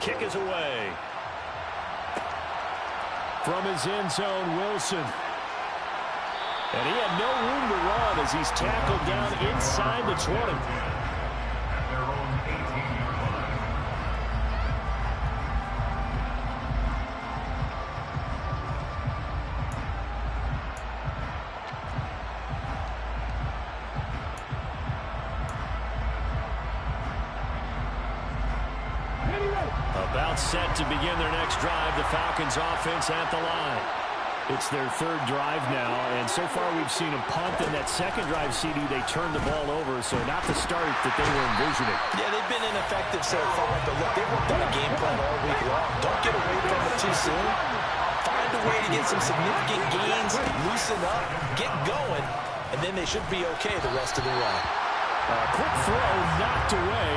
kick is away. From his end zone, Wilson. And he had no room to run as he's tackled down inside the 20. About set to begin their next drive, the Falcons offense at the line. It's their third drive now, and so far we've seen them punt. In that second drive, CD, they turned the ball over, so not the start that they were envisioning. Yeah, they've been ineffective so far, but look, they've worked on a game plan all week long. Don't get away from it too soon. Find a way to get some significant gains, loosen up, get going, and then they should be okay the rest of the way. Quick throw, knocked away,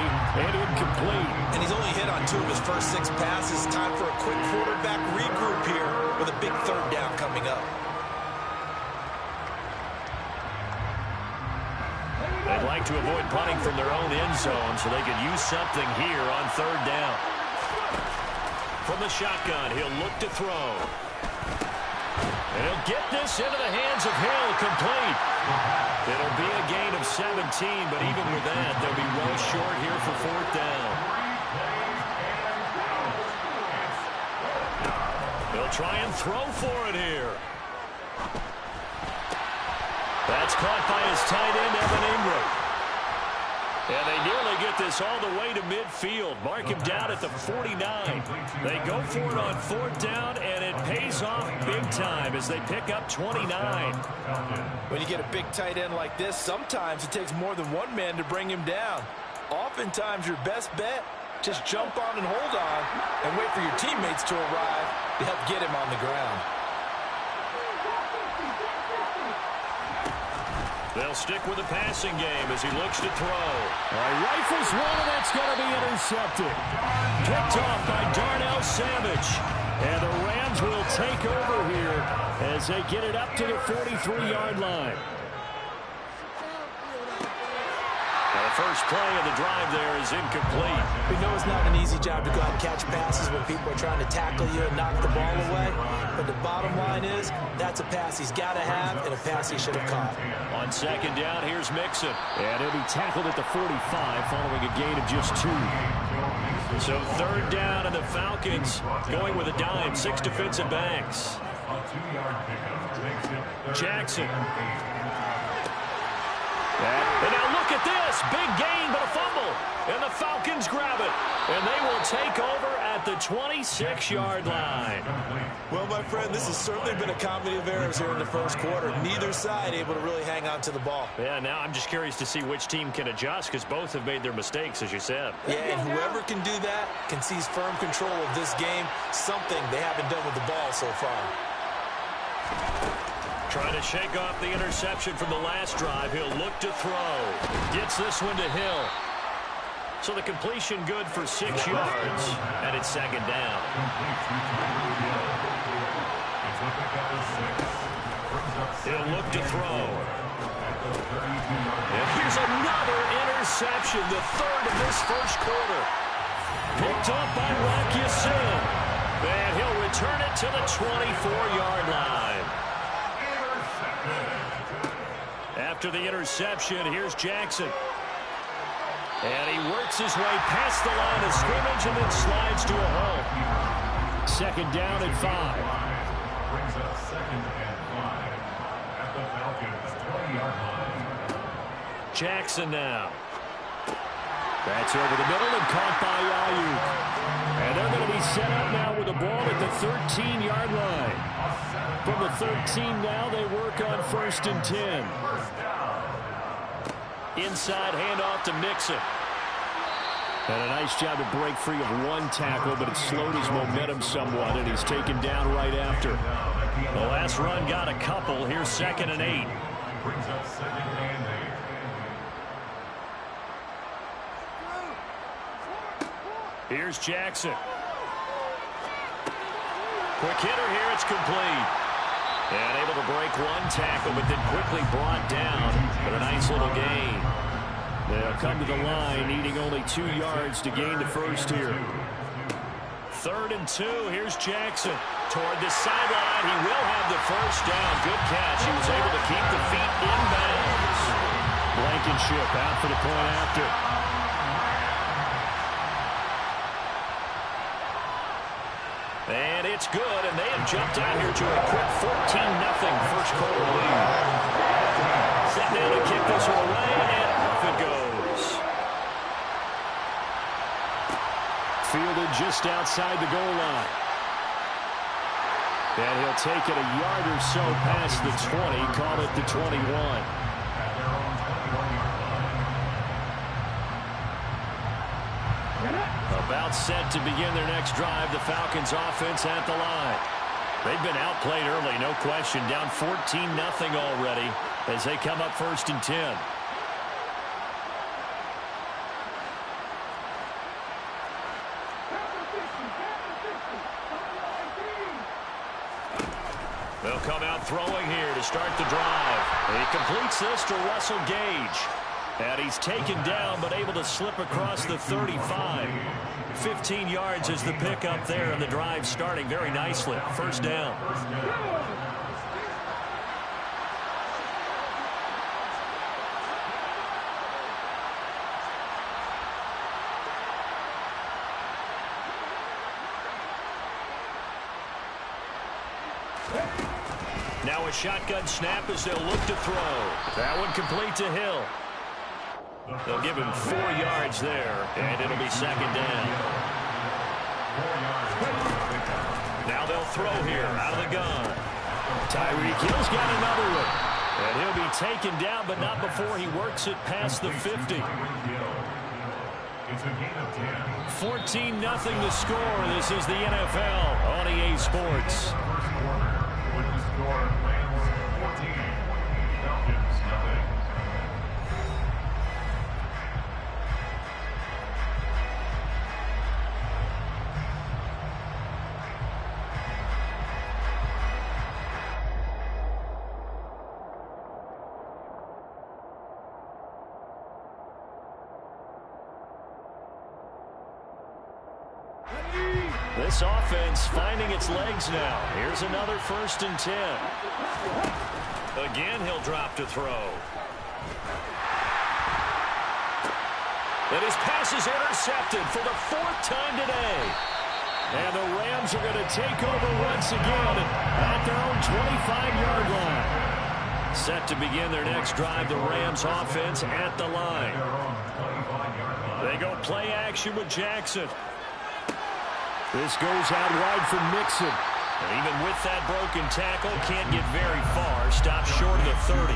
and incomplete. And he's only hit on 2 of his first 6 passes. Time for a quick quarterback regroup here with a big third down coming up. They'd like to avoid punting from their own end zone so they could use something here on third down. From the shotgun, he'll look to throw. And he'll get this into the hands of Hill, complete. It'll be a gain of 17, but even with that, they'll be well short here for fourth down. They'll try and throw for it here. That's caught by his tight end, Evan Ingram. And they nearly get this all the way to midfield. Mark him down at the 49. They go for it on fourth down, and it pays off big time as they pick up 29. When you get a big tight end like this, sometimes it takes more than one man to bring him down. Oftentimes, your best bet, just jump on and hold on and wait for your teammates to arrive to help get him on the ground. They'll stick with the passing game as he looks to throw. Rifles one, and that's going to be intercepted. Picked off by Darnell Savage. And the Rams will take over here as they get it up to the 43-yard line. The first play of the drive there is incomplete. We know it's not an easy job to go out and catch passes when people are trying to tackle you and knock the ball away. But the bottom line is, that's a pass he's got to have and a pass he should have caught. On second down, here's Mixon. And he'll be tackled at the 45 following a gain of just 2. So third down, and the Falcons going with a dime. 6 defensive backs. Jackson. And now look at this. Big gain, but a fumble. And the Falcons grab it. And they will take over at the 26-yard line. Well, my friend, this has certainly been a comedy of errors here in the first quarter. Neither side able to really hang on to the ball. Yeah, now I'm just curious to see which team can adjust because both have made their mistakes, as you said. Yeah, and whoever can do that can seize firm control of this game, something they haven't done with the ball so far. Trying to shake off the interception from the last drive. He'll look to throw. Gets this one to Hill. So the completion good for 6 yards. And it's second down. He'll look to throw. And here's another interception. The third of this first quarter. Picked up by Rock Ya-Sin. And he'll return it to the 24-yard line. After the interception, here's Jackson. And he works his way past the line of scrimmage and then slides to a hole. Second down and 5. Brings up second and 5 at the Falcons' 20-yard line. Jackson now. That's over the middle and caught by Ayuk. And they're going to be set up now with the ball at the 13-yard line. From the 13 now, they work on 1st and 10. Inside handoff to Mixon. And a nice job to break free of one tackle, but it slowed his momentum somewhat, and he's taken down right after. The last run got a couple. Here's 2nd and 8. Brings up 2nd and 8. Here's Jackson. Quick hitter here. It's complete. And able to break one tackle, but then quickly brought down for a nice little gain. They'll come to the line, needing only 2 yards to gain the first here. 3rd and 2. Here's Jackson toward the sideline. He will have the first down. Good catch. He was able to keep the feet in bounds. Blankenship out for the point after. And it's good, and they have jumped out here to a quick 14-0 first quarter lead. Set down to kick this one away, and off it goes. Fielded just outside the goal line. And he'll take it a yard or so past the 20, call it the 21. About set to begin their next drive, the Falcons offense at the line. They've been outplayed early, no question. Down 14-0 already as they come up 1st and 10. They'll come out throwing here to start the drive. He completes this to Russell Gage. And he's taken down but able to slip across the 35. 15 yards is the pickup there, and the drive starting very nicely. First down. Now a shotgun snap as they'll look to throw. That one complete to Hill. They'll give him 4 yards there, and it'll be 2nd down. Now they'll throw here out of the gun. Tyreek Hill's got another one. And he'll be taken down, but not before he works it past the 50. 14-0 to score. This is the NFL on EA Sports. This offense finding its legs now. Here's another 1st and 10. Again, he'll drop to throw. And his pass is intercepted for the 4th time today. And the Rams are going to take over once again at their own 25-yard line. Set to begin their next drive, the Rams offense at the line. They go play action with Jackson. This goes out wide for Mixon. And even with that broken tackle, can't get very far. Stops short of the 30.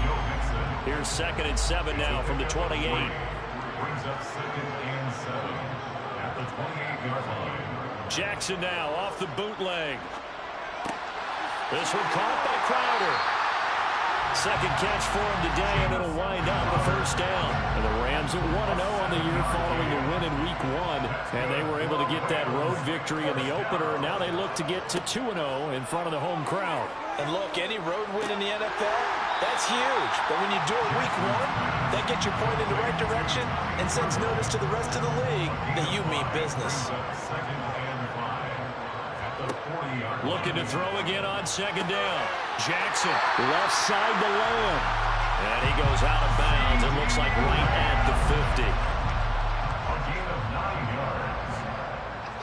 Here's 2nd and 7 now from the 28. Brings up 2nd and 7 at the 28-yard line. Jackson now off the bootleg. This one caught by Crowder. 2nd catch for him today, and it'll wind up a 1st down. And the Rams are 1-0 on the year following the win in Week 1. And they were able to get that road victory in the opener. And now they look to get to 2-0 in front of the home crowd. And look, any road win in the NFL, that's huge. But when you do it Week 1, that gets your point in the right direction and sends notice to the rest of the league that you mean business. Looking to throw again on 2nd down. Jackson, left side to Lamb. And he goes out of bounds. It looks like right at the 50. A gain of 9 yards.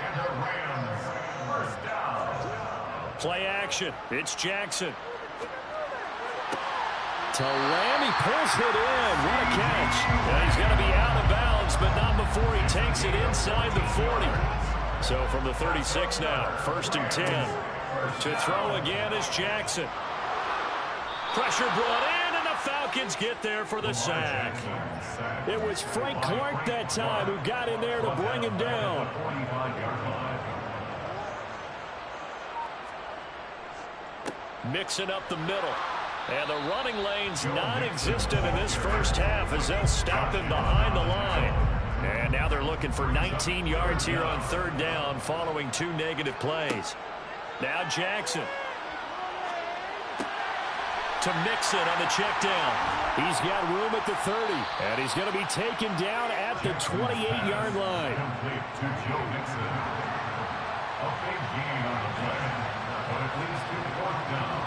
And the Rams, 1st down. Play action. It's Jackson. To Lamb, he pulls it in. What a catch. And he's going to be out of bounds, but not before he takes it inside the 40. So from the 36 now, 1st and 10. To throw again is Jackson. Pressure brought in, and the Falcons get there for the sack. It was Frank Clark that time who got in there to bring him down. Mixing up the middle. And the running lane's non-existent in this first half as they'll stop him behind the line. And now they're looking for 19 yards here on 3rd down following 2 negative plays. Now Jackson. To Mixon on the check down. He's got room at the 30. And he's going to be taken down at the 28-yard line. A big gain on the play, but it leads to fourth down.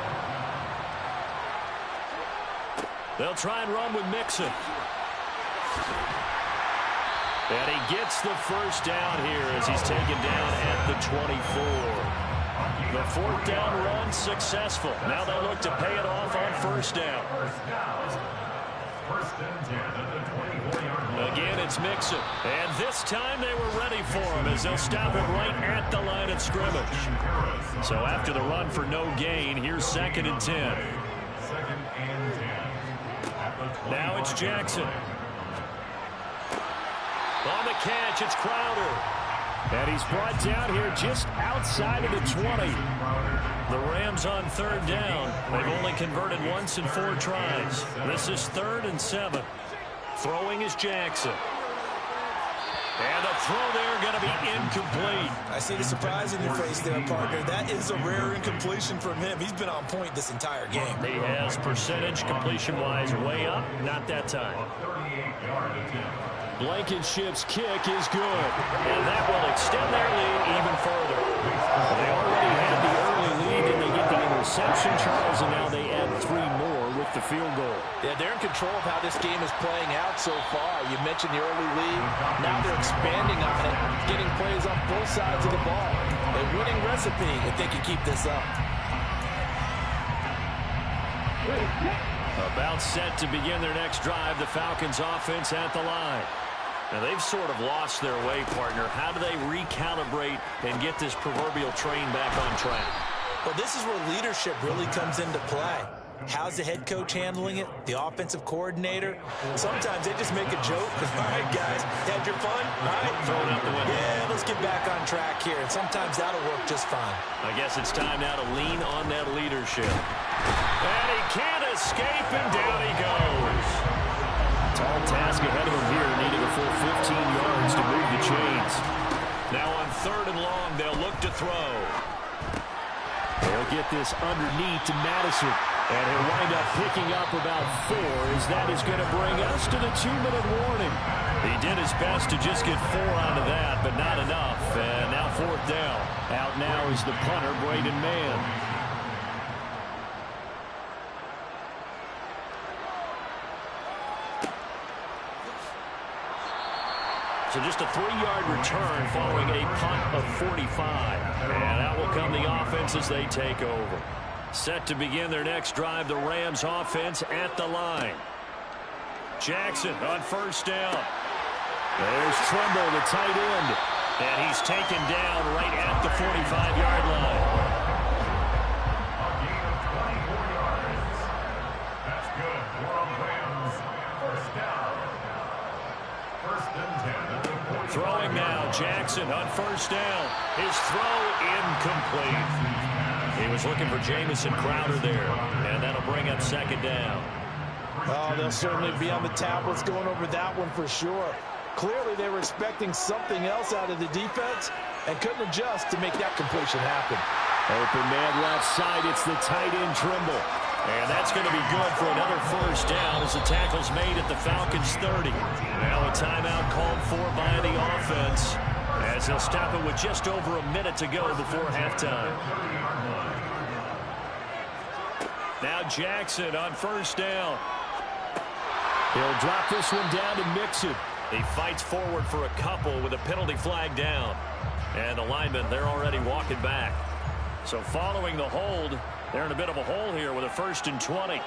They'll try and run with Mixon. And he gets the first down here as he's taken down at the 24. The fourth down run successful. Now they look to pay it off on first down. First and 10 at the 24-yard line. Again, it's Mixon. And this time they were ready for him as they'll stop him right at the line of scrimmage. So after the run for no gain, here's 2nd and 10. Second and 10. Now it's Jackson. On the catch, it's Crowder. And he's brought down here just outside of the 20. The Rams on third down. They've only converted once in 4 tries. This is 3rd and 7. Throwing is Jackson. And the throw there going to be incomplete. I see the surprise in your face there, partner. That is a rare incompletion from him. He's been on point this entire game. He has percentage completion-wise way up. Not that time. A 38-yard attempt. Blankenship's kick is good. And that will extend their lead even further. They already had the early lead, and they get the interception, Charles, and now they add 3 more with the field goal. Yeah, they're in control of how this game is playing out so far. You mentioned the early lead. Now they're expanding on it, getting plays on both sides of the ball. A winning recipe if they can keep this up. About set to begin their next drive, the Falcons offense at the line. Now, they've sort of lost their way, partner. How do they recalibrate and get this proverbial train back on track? Well, this is where leadership really comes into play. How's the head coach handling it? The offensive coordinator? Sometimes they just make a joke. All right, guys, had your fun? All right. Throw it out the window. Yeah, let's get back on track here. And sometimes that'll work just fine. I guess it's time now to lean on that leadership. And he can't escape, and down he goes. Tall task ahead of him here, needing a full 15 yards to move the chains. Now on 3rd and long, they'll look to throw. They'll get this underneath to Madison. And he'll wind up picking up about 4, as that is going to bring us to the 2-minute warning. He did his best to just get 4 out of that, but not enough. And now 4th down. Out now is the punter, Braden Mann. So just a 3-yard return following a punt of 45. And out will come the offense as they take over. Set to begin their next drive, the Rams offense at the line. Jackson on first down. There's Tremble, the tight end. And he's taken down right at the 45-yard line. A gain of 24 yards. That's good for the Rams. First down. First and 10 at the 40. Throwing now, Jackson on first down. His throw incomplete. He was looking for Jamison Crowder there, and that'll bring up 2nd down. Oh, they'll certainly be on the tablets going over that one for sure. Clearly, they were expecting something else out of the defense and couldn't adjust to make that completion happen. Open man left side. It's the tight end, Trimble. And that's going to be good for another first down as the tackle's made at the Falcons' 30. Now a timeout called for by the offense as they'll stop it with just over a minute to go before halftime. Now Jackson on first down. He'll drop this one down to Mixon. He fights forward for a couple with a penalty flag down. And the linemen, they're already walking back. So following the hold, they're in a bit of a hole here with a 1st and 20.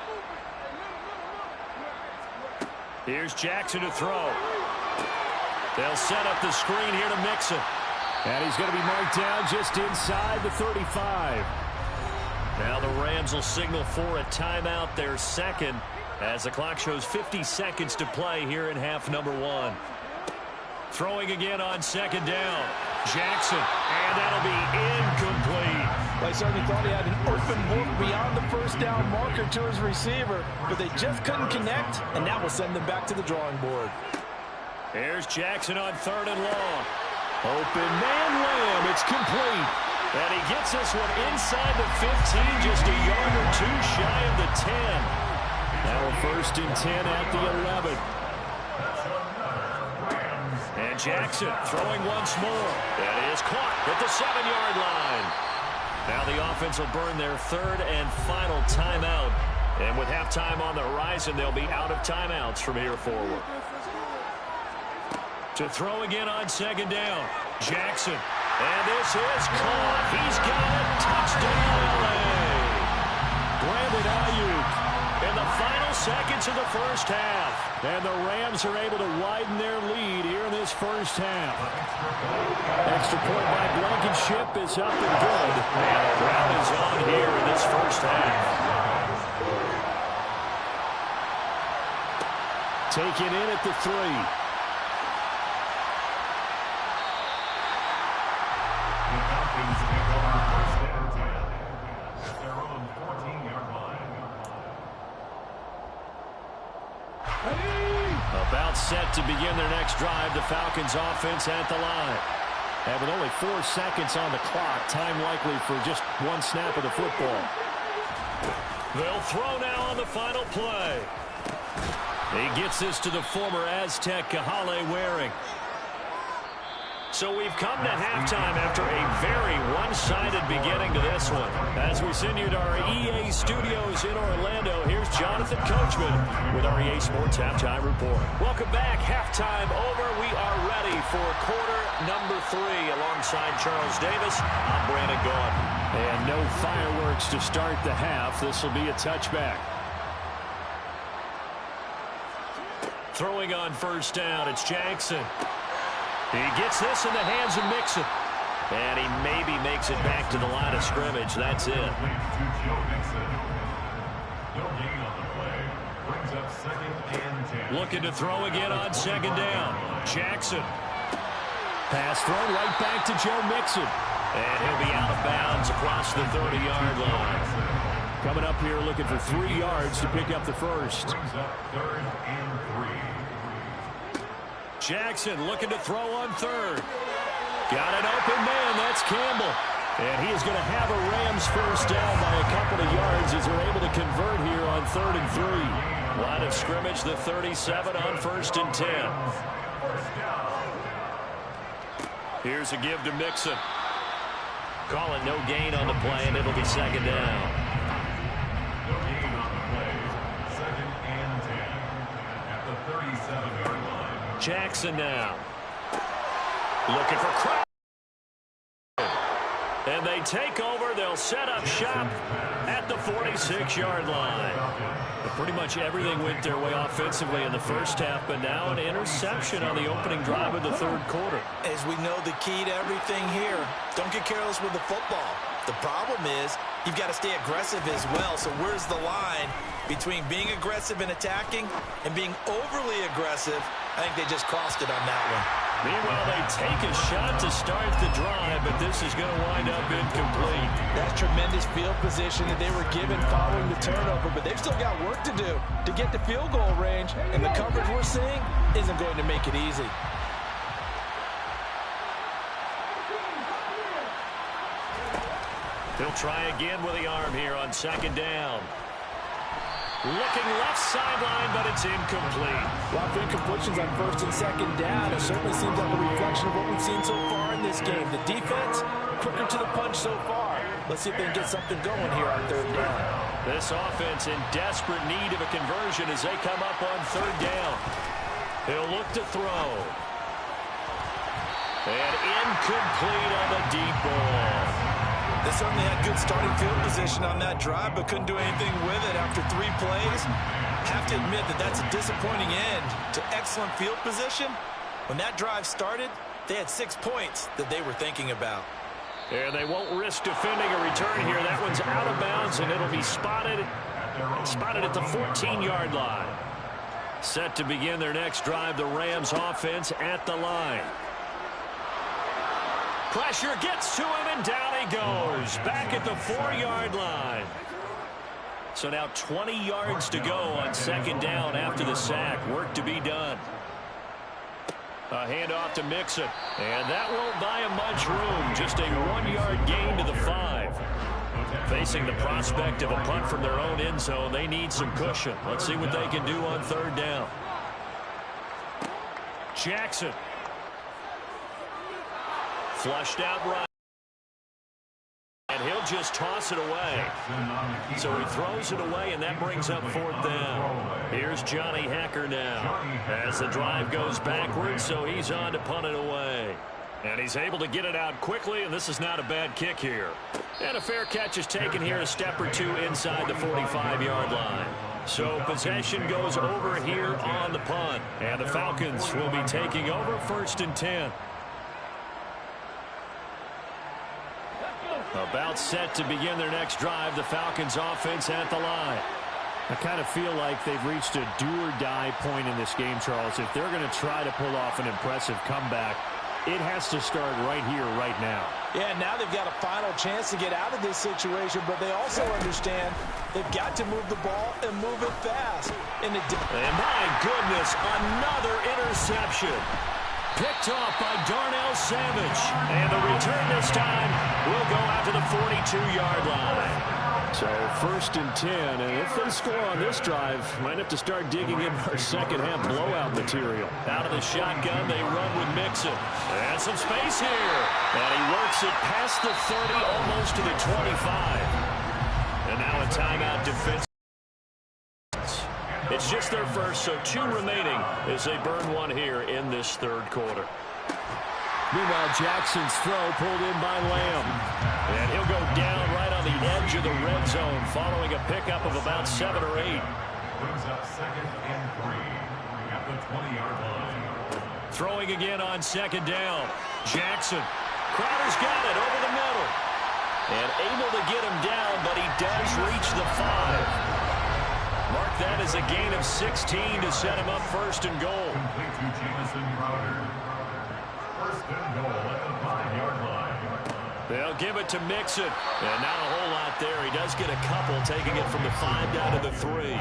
Here's Jackson to throw. They'll set up the screen here to Mixon. And he's going to be marked down just inside the 35. Now the Rams will signal for a timeout, their 2nd, as the clock shows 50 seconds to play here in half number 1. Throwing again on 2nd down. Jackson, and that'll be incomplete. Well, I certainly thought he had an open look beyond the first down marker to his receiver, but they just couldn't connect, and that will send them back to the drawing board. Here's Jackson on 3rd and long. Open man, Lamb, it's complete. And he gets this one inside the 15, just a yard or 2 shy of the 10. Now a 1st and 10 at the 11. And Jackson throwing once more. And it is caught at the 7-yard line. Now the offense will burn their third and final timeout. And with halftime on the horizon, they'll be out of timeouts from here forward. To throw again on second down. Jackson. And this is caught. He's got it. Touchdown, LA. Brandon Ayuk in the final seconds of the first half. And the Rams are able to widen their lead here in this first half. Extra point by Blankenship is up and good. And the crowd is on here in this first half. Taken in at the 3. About set to begin their next drive, the Falcons offense at the line. And with only 4 seconds on the clock, time likely for just one snap of the football. They'll throw now on the final play. He gets this to the former Aztec, Kahale Waring. So we've come to halftime after a very one-sided beginning to this one. As we send you to our EA studios in Orlando, here's Jonathan Coachman with our EA Sports Halftime Report. Welcome back. Halftime over. We are ready for quarter number 3. Alongside Charles Davis, I'm Brandon Gaudin. And no fireworks to start the half. This will be a touchback. Throwing on first down, it's Jackson. He gets this in the hands of Mixon. And he maybe makes it back to the line of scrimmage. That's it. Looking to throw again on second down. Jackson. Pass thrown right back to Joe Mixon. And he'll be out of bounds across the 30-yard line. Coming up here looking for 3 yards to pick up the first. Third and 3. Jackson looking to throw on third. Got an open man. That's Campbell. And he is going to have a Rams first down by a couple of yards as they're able to convert here on 3rd and 3. Line of scrimmage, the 37 on 1st and 10. Here's a give to Mixon. Calling no gain on the play, and it'll be second down. No gain on the play. 2nd and 10 at the 37-yard line. Jackson now. Looking for Crowder. And they take over. They'll set up shop at the 46-yard line. But pretty much everything went their way offensively in the first half, but now an interception on the opening drive of the 3rd quarter. As we know, the key to everything here, don't get careless with the football. The problem is you've got to stay aggressive as well. So where's the line between being aggressive and attacking and being overly aggressive? I think they just crossed it on that one. Meanwhile, they take a shot to start the drive, but this is going to wind up incomplete. That's tremendous field position that they were given following the turnover, but they've still got work to do to get to field goal range, and the coverage we're seeing isn't going to make it easy. He'll try again with the arm here on second down. Looking left sideline, but it's incomplete. Well, for incompletions on 1st and 2nd down, it certainly seems like a reflection of what we've seen so far in this game. The defense, quicker to the punch so far. Let's see if they can get something going here on 3rd down. This offense in desperate need of a conversion as they come up on 3rd down. He'll look to throw. And incomplete on the deep ball. They certainly had good starting field position on that drive, but couldn't do anything with it after 3 plays. Have to admit that that's a disappointing end to excellent field position. When that drive started, they had 6 points that they were thinking about. And they won't risk defending a return here. That one's out of bounds, and it'll be spotted at the 14-yard line. Set to begin their next drive, the Rams offense at the line. Pressure gets to him, and down he goes. Back at the 4-yard line. So now 20 yards to go on 2nd down after the sack. Work to be done. A handoff to Mixon. And that won't buy him much room. Just a 1-yard gain to the 5. Facing the prospect of a punt from their own end zone, they need some cushion. Let's see what they can do on 3rd down. Jackson. Flushed out right. And he'll just toss it away. So he throws it away, and that brings up 4th down. Here's Johnny Hacker now as the drive goes backwards, so he's on to punt it away. And he's able to get it out quickly, and this is not a bad kick here. And a fair catch is taken here a step or two inside the 45-yard line. So possession goes over here on the punt. And the Falcons will be taking over 1st and 10. About set to begin their next drive. The Falcons offense at the line. I kind of feel like they've reached a do-or-die point in this game, Charles. If they're going to try to pull off an impressive comeback, it has to start right here, right now. Yeah, now they've got a final chance to get out of this situation, but they also understand they've got to move the ball and move it fast. And my goodness, another interception. Picked off by Darnell Savage. And the return this time will go out to the 42-yard line. So 1st and 10, and if they score on this drive, might have to start digging in our second-half blowout material. Out of the shotgun, they run with Mixon. And some space here. And he works it past the 30, almost to the 25. And now a timeout defense. It's just their first, so 2 remaining as they burn 1 here in this 3rd quarter. Meanwhile, Jackson's throw pulled in by Lamb. And he'll go down right on the edge of the red zone following a pickup of about 7 or 8. Brings up 2nd and 3 at the 20-yard line. Throwing again on 2nd down. Jackson. Crowder's got it over the middle. And able to get him down, but he does reach the 5. Mark that as a gain of 16 to set him up 1st and goal. Complete to Jamison Crowder. 1st and goal at the 5-yard line. They'll give it to Mixon. And not a whole lot there. He does get a couple, taking it from the 5 down to the 3.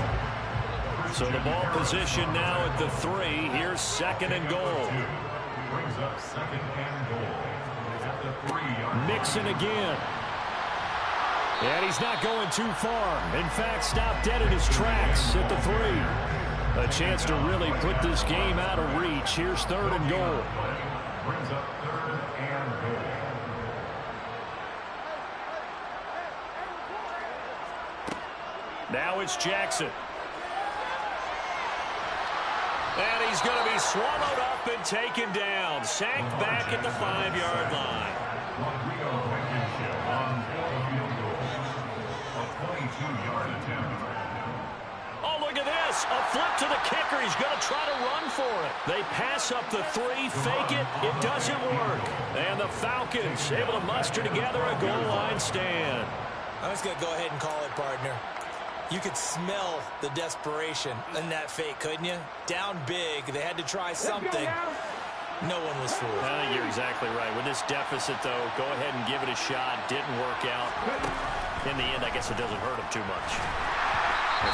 So the ball position now at the 3. Here's 2nd and goal. Brings up 2nd and goal at the 3-yard. Mixon again. And he's not going too far. In fact, stopped dead in his tracks at the 3. A chance to really put this game out of reach. Here's 3rd and goal. Brings up 3rd and goal. Now it's Jackson. And he's going to be swallowed up and taken down. Sacked back at the 5-yard line. Oh, look at this. A flip to the kicker. He's going to try to run for it. They pass up the 3, fake it. It doesn't work. And the Falcons able to muster together a goal line stand. I'm just going to go ahead and call it, partner. You could smell the desperation in that fake, couldn't you? Down big. They had to try something. No one was fooled. I think you're exactly right. With this deficit, though, go ahead and give it a shot. Didn't work out. In the end, I guess it doesn't hurt him too much.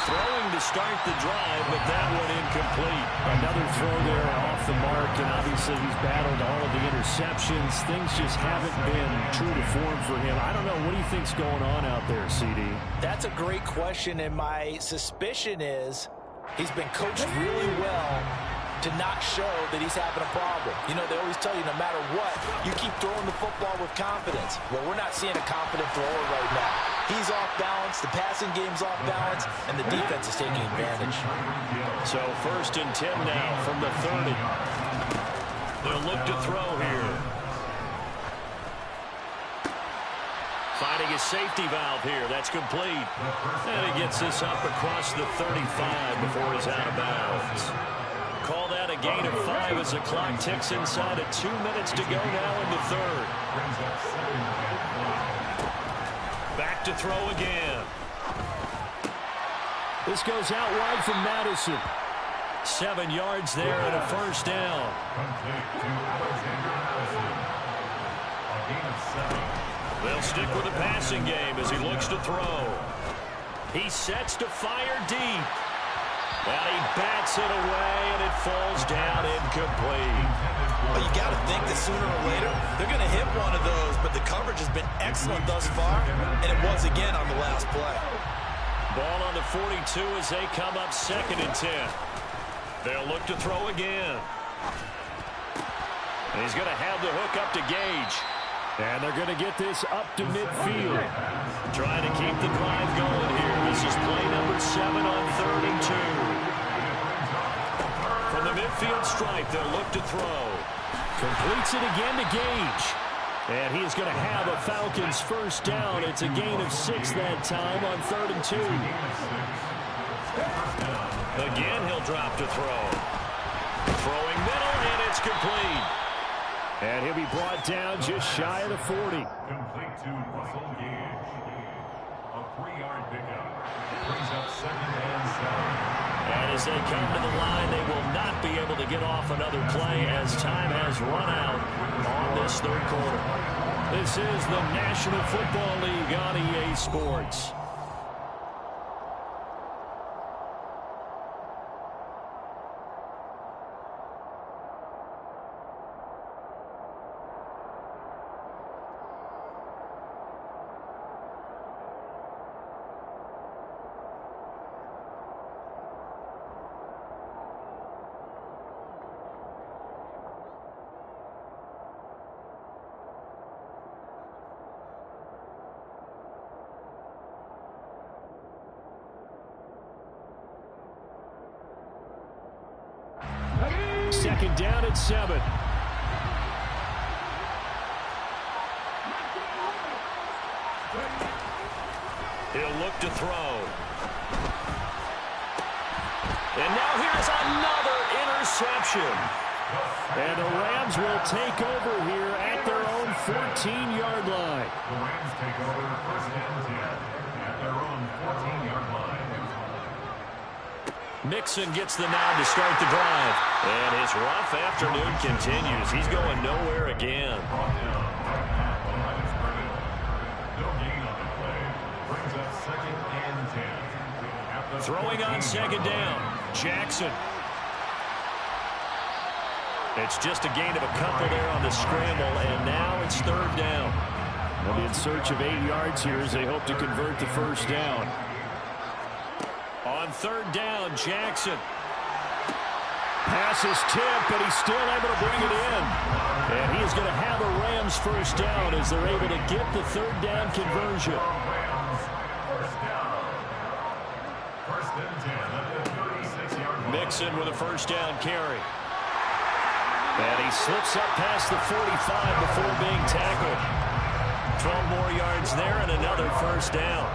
Throwing to start the drive, but that one incomplete. Another throw there off the mark, and obviously he's battled all of the interceptions. Things just haven't been true to form for him. I don't know. What do you think's going on out there, CD? That's a great question, and my suspicion is he's been coached really well to not show that he's having a problem. You know, they always tell you no matter what, you keep throwing the football with confidence. Well, we're not seeing a confident thrower right now. He's off balance, the passing game's off balance, and the defense is taking advantage. So 1st and 10 now from the 30. They'll look to throw here. Finding a safety valve here. That's complete. And he gets this up across the 35 before he's out of bounds. Call that a gain of 5 as the clock ticks inside of 2 minutes to go now in the 3rd. Back to throw again. This goes out wide from Madison. 7 yards there and a 1st down. They'll stick with the passing game as he looks to throw. He sets to fire deep. And he bats it away, and it falls down incomplete. Well, you got to think that sooner or later they're going to hit one of those, but the coverage has been excellent thus far, and it was again on the last play. Ball on the 42 as they come up 2nd and 10. They'll look to throw again. And he's going to have the hook up to Gage. And they're going to get this up to midfield. Trying to keep the drive going here. This is play number 7 on 3rd and 2. From the midfield stripe, they'll look to throw. Completes it again to Gage. And he's going to have a Falcons first down. It's a gain of 6 that time on 3rd and 2. Again, he'll drop to throw. Throwing middle, and it's complete. And he'll be brought down just shy of the 40. Complete to Russell Gage. A 3-yard pickup. Brings up 2nd and 7. And as they come to the line, they will not be able to get off another play as time has run out on this 3rd quarter. This is the National Football League on EA Sports. Second down at 7. He'll look to throw. And now here's another interception. And the Rams will take over here at their own 14-yard line. The Rams take over 1st and 10 at their own 14-yard line. Mixon gets the nod to start the drive. And his rough afternoon continues. He's going nowhere again. Brought down right at the line of scrimmage. No gain on the play. Brings up 2nd and 10. At the Throwing on 2nd down. Jackson. It's just a gain of a couple there on the scramble, and now it's 3rd down. They'll be in search of 8 yards here as they hope to convert the first down. On 3rd down, Jackson. Pass is tipped, but he's still able to bring it in. And he is going to have a Rams first down as they're able to get the 3rd down conversion. Rams first down. 1st and 10 at the 36-yard line. Mixon with a first down carry. And he slips up past the 45 before being tackled. 12 more yards there and another first down.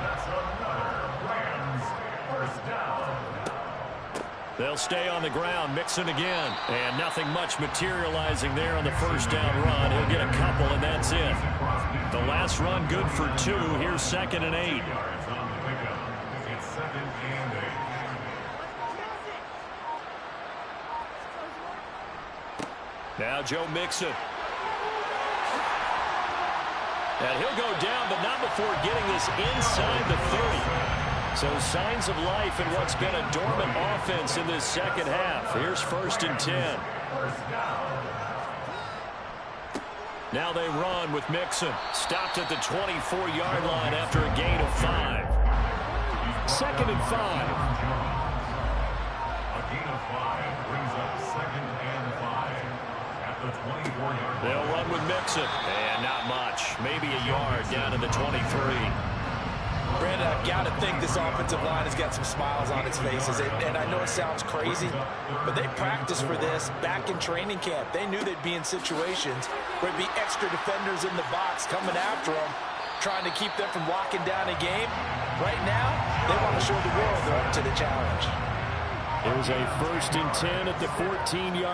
That's another Rams first down. They'll stay on the ground. Mixon again. And nothing much materializing there on the first down run. He'll get a couple, and that's it. The last run good for 2. Here's 2nd and 8. Yards on the pickup. It's 2nd and 8. Now Joe Mixon. And he'll go down, but not before getting this inside the 30. So signs of life in what's been a dormant offense in this second half. Here's 1st and 10. Now they run with Mixon. Stopped at the 24-yard line after a gain of 5. 2nd and 5. A gain of 5 brings up 2nd and 5 at the 24-yard line. They'll run with Mixon. And not much. Maybe a yard down to the 23. Brandon, I've got to think this offensive line has got some smiles on its faces. And I know it sounds crazy, but they practiced for this back in training camp. They knew they'd be in situations where there'd be extra defenders in the box coming after them, trying to keep them from locking down a game. Right now, they want to show the world they're up to the challenge. It was a 1st and 10 at the 14-yard